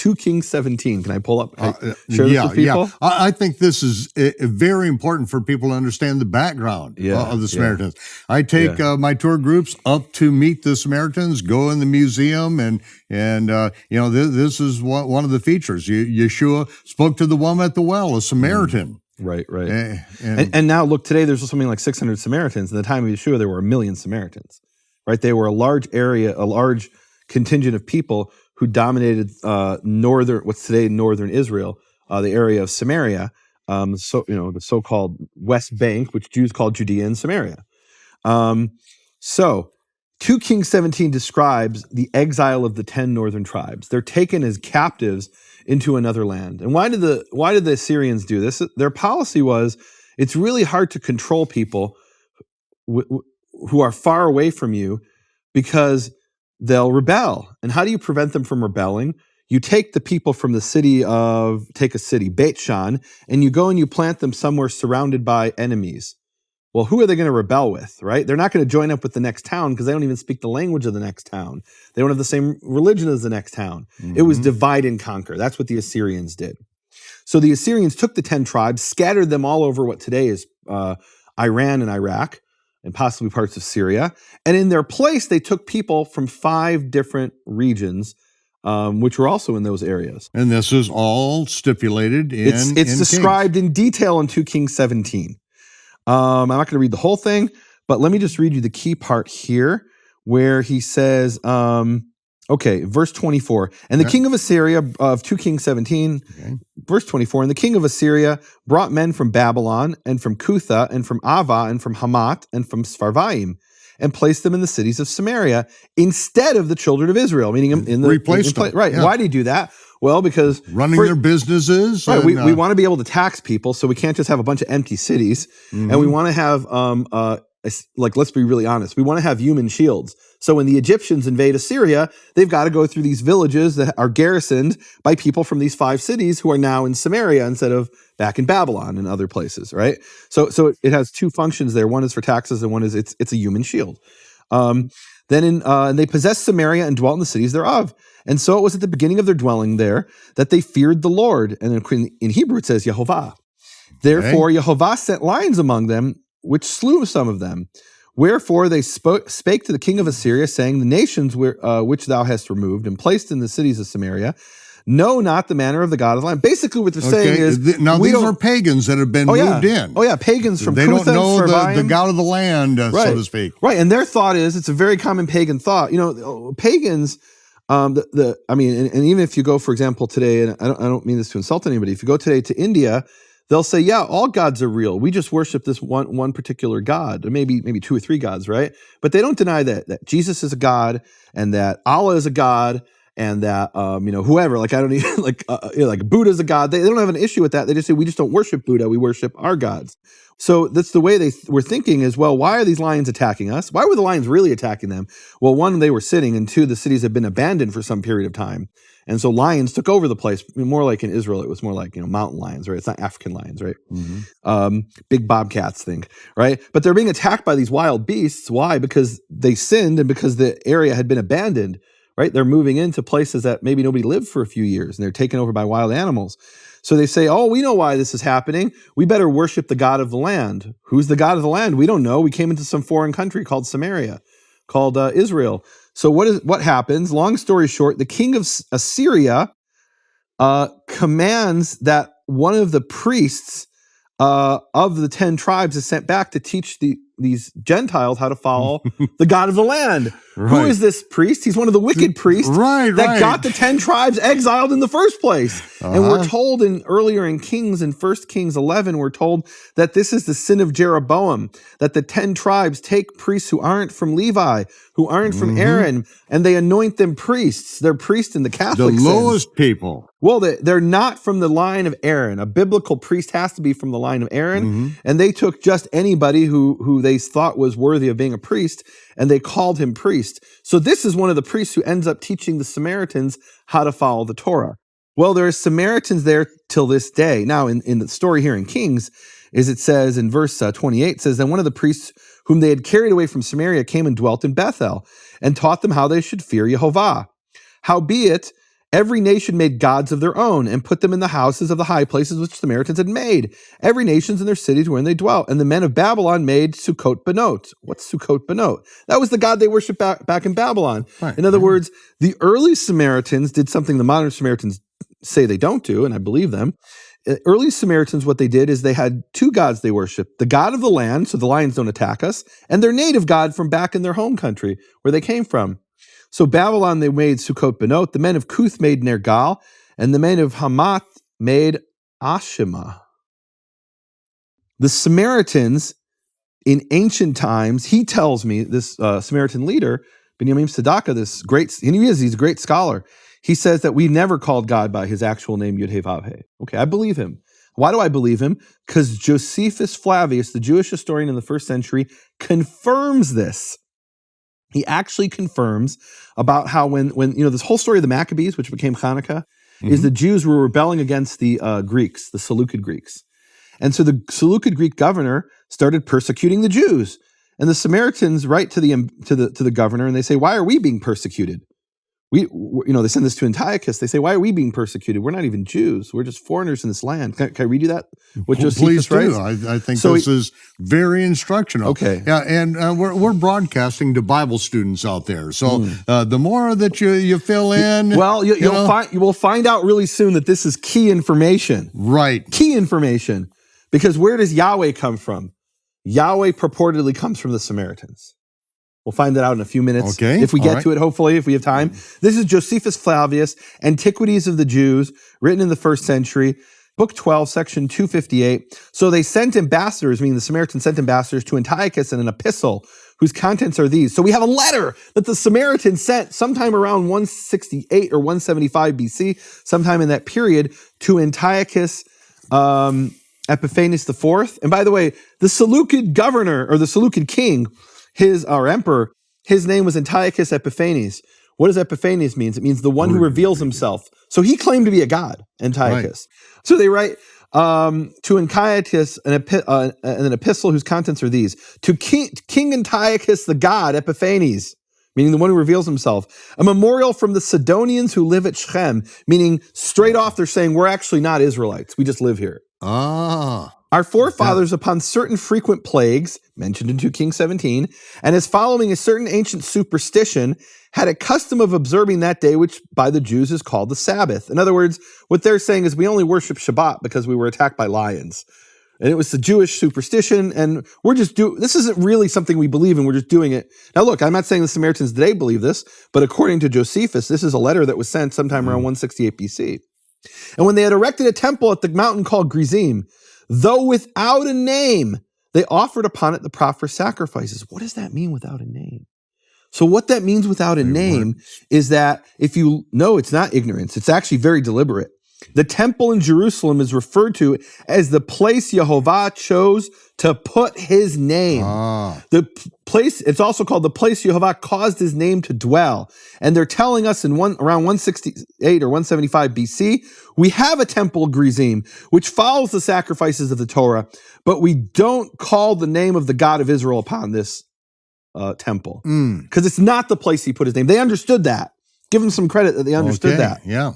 2 Kings 17. Can I pull up? Share this with people? Yeah. I think this is very important for people to understand the background of the Samaritans. I take my tour groups up to meet the Samaritans, go in the museum, and this is one of the features. Yeshua spoke to the woman at the well, a Samaritan. Right. And now look, today there's something like 600 Samaritans. In the time of Yeshua, there were 1 million Samaritans. Right? They were a large area, a large contingent of people who dominated what's today northern Israel, the area of Samaria, the so-called West Bank, which Jews called Judea and Samaria. So 2 Kings 17 describes the exile of the 10 northern tribes. They're taken as captives into another land. And why did the Assyrians do this? Their policy was, it's really hard to control people who are far away from you because they'll rebel. And how do you prevent them from rebelling? You take the people from take a city, Beit Shan, and you go and you plant them somewhere surrounded by enemies. Well, who are they going to rebel with, right? They're not going to join up with the next town because they don't even speak the language of the next town. They don't have the same religion as the next town. Mm-hmm. It was divide and conquer. That's what the Assyrians did. So the Assyrians took the 10 tribes, scattered them all over what today is Iran and Iraq, and possibly parts of Syria. And in their place, they took people from 5 different regions, which were also in those areas. And this is all stipulated in It's described in detail in 2 Kings 17. I'm not going to read the whole thing, but let me just read you the key part here where he says, verse 24, and the king of Assyria of 2 Kings 17, verse 24, and the king of Assyria brought men from Babylon and from Cutha and from Ava and from Hamath and from Sepharvaim and placed them in the cities of Samaria instead of the children of Israel, meaning in the replaced them. Right. Yeah. Why did he do that? Well, because running their businesses. Right. We want to be able to tax people, so we can't just have a bunch of empty cities. Mm-hmm. And we want to have, let's be really honest, we want to have human shields. So when the Egyptians invade Assyria, they've got to go through these villages that are garrisoned by people from these 5 cities who are now in Samaria instead of back in Babylon and other places, right? So it has 2 functions there. One is for taxes, and one is it's a human shield. And they possessed Samaria and dwelt in the cities thereof. And so it was at the beginning of their dwelling there that they feared the Lord. And in Hebrew it says Yehovah. Therefore Yehovah sent lions among them, which slew some of them. Wherefore they spake to the king of Assyria, saying, the nations which thou hast removed and placed in the cities of Samaria know not the manner of the God of the land. Basically what they're saying is... these are pagans that have been moved in. Oh yeah, pagans from They Cutha don't know and the God of the land, so to speak. Right, and their thought is, it's a very common pagan thought. Pagans... and even if you go, for example, today, and I don't mean this to insult anybody, if you go today to India, they'll say, yeah, all gods are real. We just worship this one particular God, or maybe 2 or 3 gods, right? But they don't deny that Jesus is a God, and that Allah is a God, and that whoever, like I don't even like Buddha's a God. They don't have an issue with that. They just say we just don't worship Buddha. We worship our gods. So that's the way they were thinking is, well, why are these lions attacking us? Why were the lions really attacking them? Well, 1, they were sitting, and 2, the cities had been abandoned for some period of time. And so lions took over the place. More like in Israel, it was more like, mountain lions, right? It's not African lions, right? Mm-hmm. Big bobcats thing, right? But they're being attacked by these wild beasts. Why? Because they sinned and because the area had been abandoned, right? They're moving into places that maybe nobody lived for a few years, and they're taken over by wild animals. So they say, oh, we know why this is happening. We better worship the God of the land. Who's the God of the land? We don't know. We came into some foreign country called Samaria, called Israel. So what happens? Long story short, the king of Assyria commands that one of the priests of the 10 tribes is sent back to teach these Gentiles how to follow the God of the land. Right. Who is this priest? He's one of the wicked priests that got the 10 tribes exiled in the first place. And we're told earlier in Kings, in 1 Kings 11, we're told that this is the sin of Jeroboam, that the 10 tribes take priests who aren't from Levi, who aren't from Aaron, and they anoint them priests. They're priests in the Catholic sense. The lowest people. Well, they're not from the line of Aaron. A biblical priest has to be from the line of Aaron. And they took just anybody who they thought was worthy of being a priest, and they called him priest. So this is one of the priests who ends up teaching the Samaritans how to follow the Torah. Well, there are Samaritans there till this day. Now, in the story here in Kings, it says in verse 28, says, then one of the priests whom they had carried away from Samaria came and dwelt in Bethel, and taught them how they should fear Yehovah. Howbeit, Every nation made gods of their own and put them in the houses of the high places which the Samaritans had made. Every nation's in their cities wherein they dwelt. And the men of Babylon made Sukkot Benot. What's Sukkot Benot? That was the god they worshipped back in Babylon. Right. In other words, the early Samaritans did something the modern Samaritans say they don't do, and I believe them. Early Samaritans, what they did is they had two gods they worshiped. The god of the land, so the lions don't attack us, and their native god from back in their home country, where they came from. So Babylon, they made Sukkot Benot. The men of Cuth made Nergal, and the men of Hamath made Ashima. The Samaritans, in ancient times, he tells me, this Samaritan leader, Binyamin Tzedakah, he's a great scholar. He says that we never called God by his actual name, Yud-Heh-Vav-Heh. Okay, I believe him. Why do I believe him? Because Josephus Flavius, the Jewish historian in the first century, confirms this. He actually confirms about how when this whole story of the Maccabees, which became Hanukkah, is the Jews were rebelling against the Greeks, the Seleucid Greeks. And so the Seleucid Greek governor started persecuting the Jews. And the Samaritans write to the governor and they say, why are we being persecuted? They send this to Antiochus. They say, why are we being persecuted? We're not even Jews. We're just foreigners in this land. Can I read you that? What Josephus writes? I think this is very instructional. Okay. Yeah, and we're broadcasting to Bible students out there. So the more that you fill in, well, you will find out really soon that this is key information. Right. Key information. Because where does Yahweh come from? Yahweh purportedly comes from the Samaritans. We'll find that out in a few minutes. Okay. If we get to it, hopefully, if we have time. This is Josephus Flavius, Antiquities of the Jews, written in the first century, Book 12, section 258. So they sent ambassadors, meaning the Samaritans sent ambassadors to Antiochus in an epistle whose contents are these. So we have a letter that the Samaritans sent sometime around 168 or 175 BC, sometime in that period, to Antiochus Epiphanes IV. And by the way, the Seleucid governor, or the Seleucid king, our emperor, his name was Antiochus Epiphanes. What does Epiphanes mean? It means the one who reveals himself. So he claimed to be a god, Antiochus. Right. So they write to Antiochus an epistle whose contents are these. To King Antiochus the god, Epiphanes, meaning the one who reveals himself. A memorial from the Sidonians who live at Shechem, meaning straight off they're saying we're actually not Israelites. We just live here. Our forefathers, upon certain frequent plagues, mentioned in 2 Kings 17, and as following a certain ancient superstition, had a custom of observing that day, which by the Jews is called the Sabbath. In other words, what they're saying is we only worship Shabbat because we were attacked by lions. And it was the Jewish superstition, and this isn't really something we believe in, we're just doing it. Now look, I'm not saying the Samaritans today believe this, but according to Josephus, this is a letter that was sent sometime around 168 BC. And when they had erected a temple at the mountain called Gerizim, though without a name, they offered upon it the proper sacrifices. What does that mean without a name? So what that means without a name is that it's not ignorance. It's actually very deliberate. The temple in Jerusalem is referred to as the place Yehovah chose to put his name. The place, it's also called the place Yehovah caused his name to dwell. And they're telling us in around 168 or 175 BC, we have a temple, Gerizim, which follows the sacrifices of the Torah, but we don't call the name of the God of Israel upon this temple. Because it's not the place he put his name. They understood that. Give them some credit that they understood that. Yeah.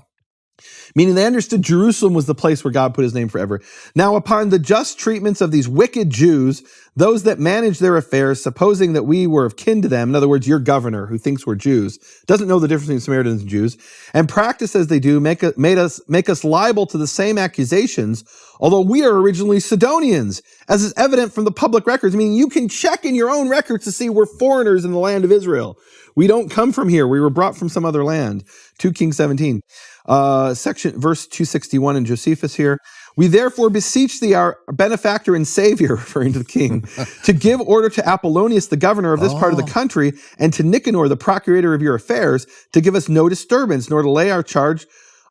Meaning they understood Jerusalem was the place where God put his name forever. Now, upon the just treatments of these wicked Jews, those that manage their affairs, supposing that we were of kin to them, in other words, your governor who thinks we're Jews, doesn't know the difference between Samaritans and Jews, and practice as they do, make us liable to the same accusations, although we are originally Sidonians, as is evident from the public records, meaning you can check in your own records to see we're foreigners in the land of Israel. We don't come from here. We were brought from some other land. 2 Kings 17. Verse 261 in Josephus here. We therefore beseech thee, our benefactor and savior, referring to the king, to give order to Apollonius, the governor of this part of the country, and to Nicanor, the procurator of your affairs, to give us no disturbance, nor to lay our charge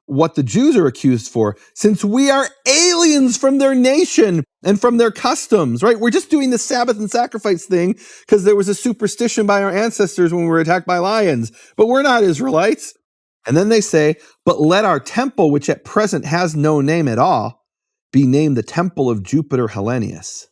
what the Jews are accused for, since we are aliens from their nation and from their customs, right? We're just doing the Sabbath and sacrifice thing because there was a superstition by our ancestors when we were attacked by lions, but we're not Israelites. And then they say, but let our temple, which at present has no name at all, be named the temple of Jupiter Hellenius.